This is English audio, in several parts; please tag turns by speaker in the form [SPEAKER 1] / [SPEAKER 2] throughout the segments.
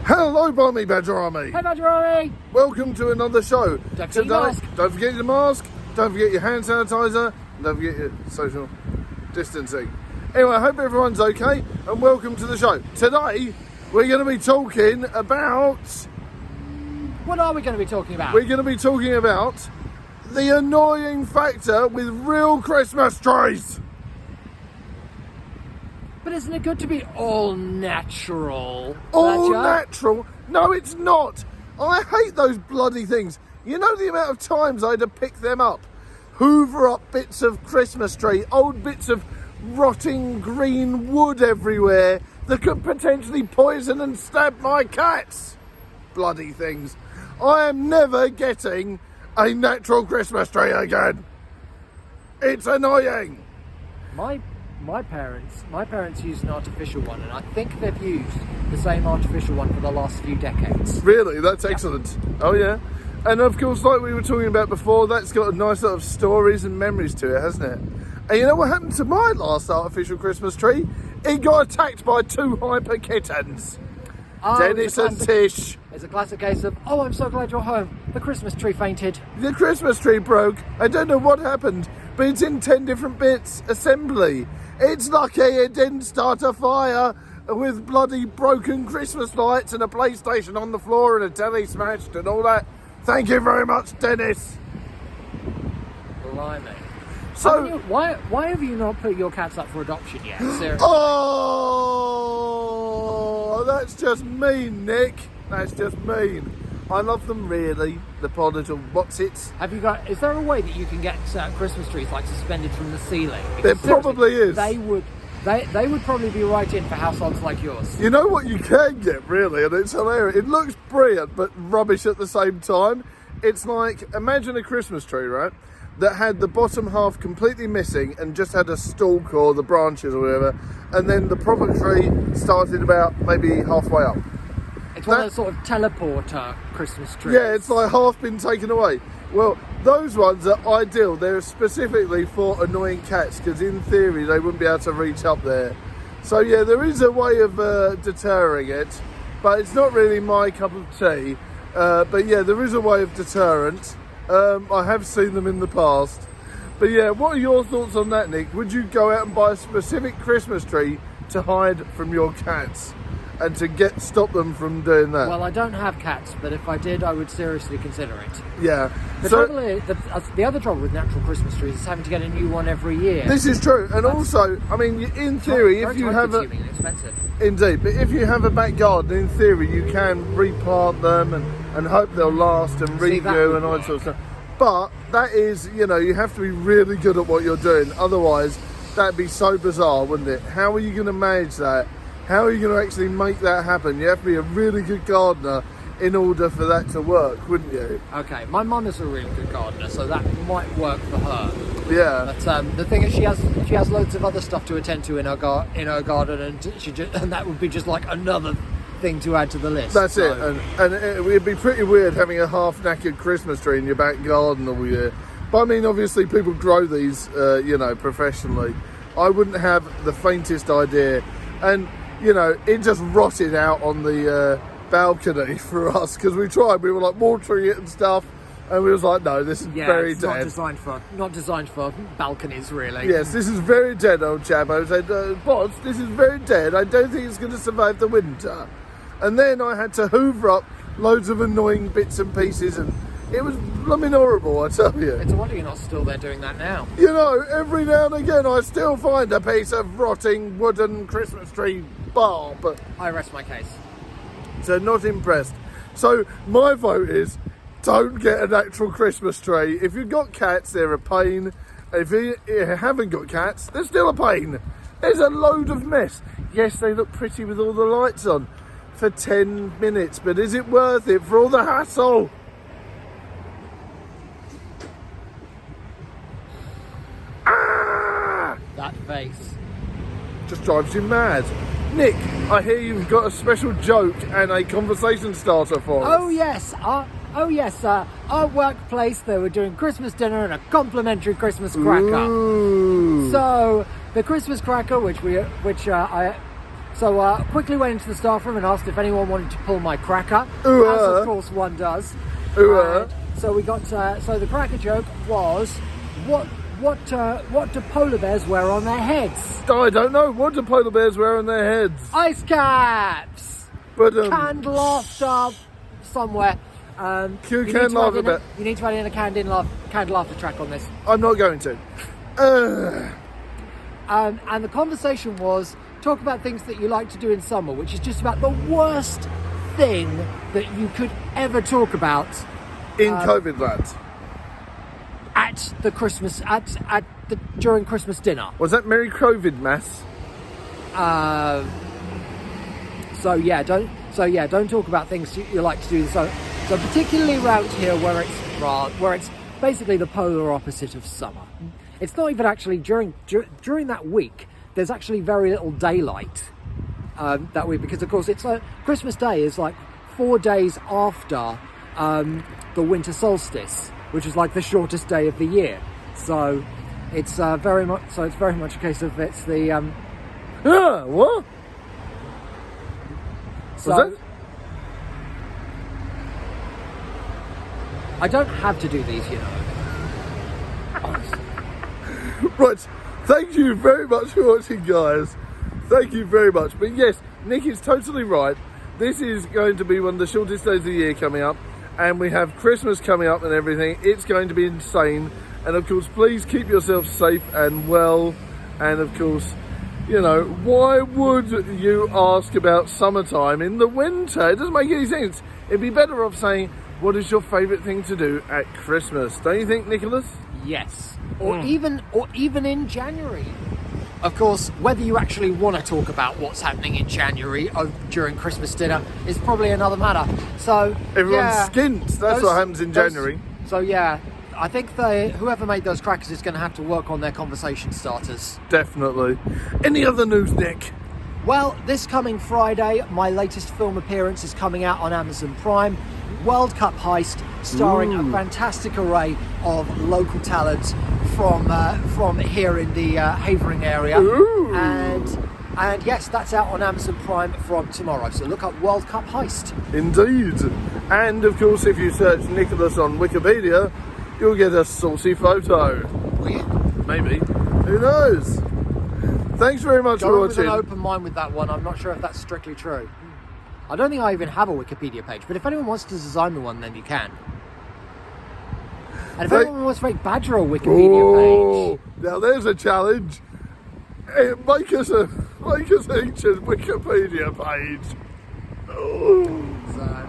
[SPEAKER 1] Hello, Barmy Badger Army.
[SPEAKER 2] Hey, Badger Army.
[SPEAKER 1] Welcome to another show.
[SPEAKER 2] Don't forget your mask.
[SPEAKER 1] Don't forget your mask. Don't forget your hand sanitizer. Don't forget your social distancing. Anyway, I hope everyone's okay, and welcome to the show. Today, we're going to be talking about...
[SPEAKER 2] What are we going to be talking about?
[SPEAKER 1] We're going to be talking about the annoying factor with real Christmas trees.
[SPEAKER 2] But isn't it good to be all natural?
[SPEAKER 1] All
[SPEAKER 2] Badger?
[SPEAKER 1] natural? No, it's not. I hate those bloody things. You know the amount of times I had to pick them up, hoover up bits of Christmas tree, old bits of rotting green wood everywhere that could potentially poison and stab my cats. Bloody things. I am never getting a natural Christmas tree again. It's annoying.
[SPEAKER 2] My parents used an artificial one, and I think they've used the same artificial one for the last few decades.
[SPEAKER 1] Really? That's excellent. Oh yeah. And of course, like we were talking about before, that's got a nice lot of stories and memories to it, hasn't it? And you know what happened to my last artificial Christmas tree? It got attacked by two hyper kittens. Dennis and Tish.
[SPEAKER 2] It's a classic case of, oh, I'm so glad you're home. The Christmas tree fainted.
[SPEAKER 1] The Christmas tree broke. I don't know what happened, but it's in 10 different bits. Assembly. It's lucky it didn't start a fire with bloody broken Christmas lights and a PlayStation on the floor and a telly smashed and all that. Thank you very much, Dennis.
[SPEAKER 2] Blimey.
[SPEAKER 1] So,
[SPEAKER 2] why have you not put your cats up for adoption yet? Seriously.
[SPEAKER 1] Oh, that's just mean, Nick. That's just mean. I love them really. The poor little what's-its.
[SPEAKER 2] Is there a way that you can get Christmas trees like suspended from the ceiling?
[SPEAKER 1] There probably is.
[SPEAKER 2] They would probably be right in for households like yours.
[SPEAKER 1] You know what you can get really, and it's hilarious. It looks brilliant, but rubbish at the same time. It's like, imagine a Christmas tree, right? That had the bottom half completely missing and just had a stalk or the branches or whatever, and then the proper tree started about maybe halfway up.
[SPEAKER 2] It's one of those sort of teleporter Christmas trees.
[SPEAKER 1] Yeah, it's like half been taken away. Well, those ones are ideal. They're specifically for annoying cats because in theory they wouldn't be able to reach up there. So yeah, there is a way of deterring it, but it's not really my cup of tea. But yeah, there is a way of deterrent. I have seen them in the past. But yeah, what are your thoughts on that, Nick? Would you go out and buy a specific Christmas tree to hide from your cats and to stop them from doing that?
[SPEAKER 2] Well, I don't have cats, but if I did, I would seriously consider it.
[SPEAKER 1] Yeah.
[SPEAKER 2] The other trouble with natural Christmas trees is having to get a new one every year.
[SPEAKER 1] This is true. And also, I mean, in theory, if you have
[SPEAKER 2] expensive.
[SPEAKER 1] Indeed, but if you have a back garden, in theory, you can replant them and hope they'll last and renew and all that sort of stuff. But that is, you know, you have to be really good at what you're doing. Otherwise, that'd be so bizarre, wouldn't it? How are you going to manage that? How are you going to actually make that happen? You have to be a really good gardener in order for that to work, wouldn't you?
[SPEAKER 2] Okay, my mum is a really good gardener, so that might work for her.
[SPEAKER 1] Yeah.
[SPEAKER 2] But the thing is, she has loads of other stuff to attend to in her garden, and that would be just like another thing to add to the list.
[SPEAKER 1] That's it, and it'd be pretty weird having a half-knackered Christmas tree in your back garden all year. But I mean, obviously, people grow these, professionally. I wouldn't have the faintest idea, and you know, it just rotted out on the balcony for us because we tried. We were like watering it and stuff. And we was like, no, this is very dead.
[SPEAKER 2] Not designed for balconies, really.
[SPEAKER 1] Yes, this is very dead, old chap. I said, Bods, this is very dead. I don't think it's going to survive the winter. And then I had to hoover up loads of annoying bits and pieces, and it was blooming horrible, I tell you.
[SPEAKER 2] It's a wonder you're not still there doing that now.
[SPEAKER 1] You know, every now and again I still find a piece of rotting wooden Christmas tree barb.
[SPEAKER 2] I rest my case.
[SPEAKER 1] So not impressed. So my vote is, don't get an actual Christmas tree. If you've got cats, they're a pain. If you haven't got cats, they're still a pain. There's a load of mess. Yes, they look pretty with all the lights on for 10 minutes, but is it worth it for all the hassle? Ah!
[SPEAKER 2] That face.
[SPEAKER 1] Just drives you mad. Nick, I hear you've got a special joke and a conversation starter for us.
[SPEAKER 2] Oh yes, our workplace, they were doing Christmas dinner and a complimentary Christmas cracker.
[SPEAKER 1] Ooh.
[SPEAKER 2] So the Christmas cracker, which quickly went into the staff room and asked if anyone wanted to pull my cracker,
[SPEAKER 1] Ooh,
[SPEAKER 2] as of course one does.
[SPEAKER 1] Ooh,
[SPEAKER 2] And so we got. So the cracker joke was, what do polar bears wear on their heads?
[SPEAKER 1] I don't know. What do polar bears wear on their heads?
[SPEAKER 2] Ice caps.
[SPEAKER 1] But
[SPEAKER 2] Canned laughter somewhere.
[SPEAKER 1] You can laugh about.
[SPEAKER 2] You need to add in a canned laughter track on this.
[SPEAKER 1] I'm not going to.
[SPEAKER 2] And the conversation was talk about things that you like to do in summer, which is just about the worst thing that you could ever talk about
[SPEAKER 1] In COVID land.
[SPEAKER 2] at the Christmas during Christmas dinner.
[SPEAKER 1] Was that Merry COVID Mass?
[SPEAKER 2] Don't talk about things you like to do. So particularly around here where it's basically the polar opposite of summer. It's not even actually during that week. There's actually very little daylight that week because, of course, it's Christmas Day is like 4 days after the winter solstice, which is like the shortest day of the year. So it's very much a case of it's the
[SPEAKER 1] What?
[SPEAKER 2] so
[SPEAKER 1] Was that?
[SPEAKER 2] I don't have to do these, you know.
[SPEAKER 1] Right, thank you very much for watching, guys. Thank you very much. But yes, Nick is totally right. This is going to be one of the shortest days of the year coming up, and we have Christmas coming up and everything. It's going to be insane. And of course, please keep yourself safe and well. And of course, you know, why would you ask about summertime in the winter? It doesn't make any sense. It'd be better off saying, what is your favourite thing to do at Christmas? Don't you think, Nicholas?
[SPEAKER 2] Yes, or even in January. Of course, whether you actually want to talk about what's happening in January during Christmas dinner is probably another matter. So
[SPEAKER 1] Everyone's skint. That's what happens in January.
[SPEAKER 2] So yeah, I think whoever made those crackers is going to have to work on their conversation starters.
[SPEAKER 1] Definitely. Any other news, Nick?
[SPEAKER 2] Well, this coming Friday, my latest film appearance is coming out on Amazon Prime. World Cup Heist, starring a fantastic array of local talent from here in the Havering area.
[SPEAKER 1] Ooh.
[SPEAKER 2] And yes, that's out on Amazon Prime from tomorrow. So look up World Cup Heist.
[SPEAKER 1] Indeed. And of course, if you search Nicholas on Wikipedia, you'll get a saucy photo.
[SPEAKER 2] Weird.
[SPEAKER 1] Maybe. Who knows? Thanks very much for
[SPEAKER 2] Go with
[SPEAKER 1] watching.
[SPEAKER 2] an open mind with that one. I'm not sure if that's strictly true. I don't think I even have a Wikipedia page, but if anyone wants to design me one, then you can. And if anyone wants to make Badger a Wikipedia page,
[SPEAKER 1] now there's a challenge. Make us each a Wikipedia page.
[SPEAKER 2] so,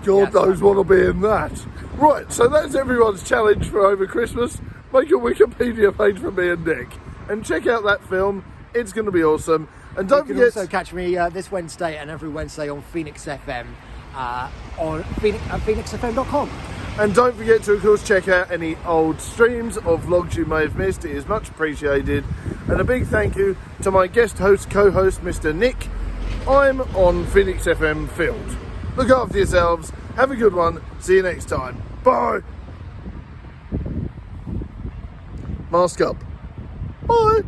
[SPEAKER 1] God knows what'll be in that. Right, so that's everyone's challenge for over Christmas. Make a Wikipedia page for me and Nick, and check out that film. It's going to be awesome. And don't
[SPEAKER 2] you can
[SPEAKER 1] forget.
[SPEAKER 2] also catch me this Wednesday and every Wednesday on Phoenix FM on phoenixfm.com.
[SPEAKER 1] And don't forget to, of course, check out any old streams or vlogs you may have missed. It is much appreciated. And a big thank you to my guest host, co-host, Mr. Nick. I'm on Phoenix FM Field. Look after yourselves. Have a good one. See you next time. Bye. Mask up. Bye.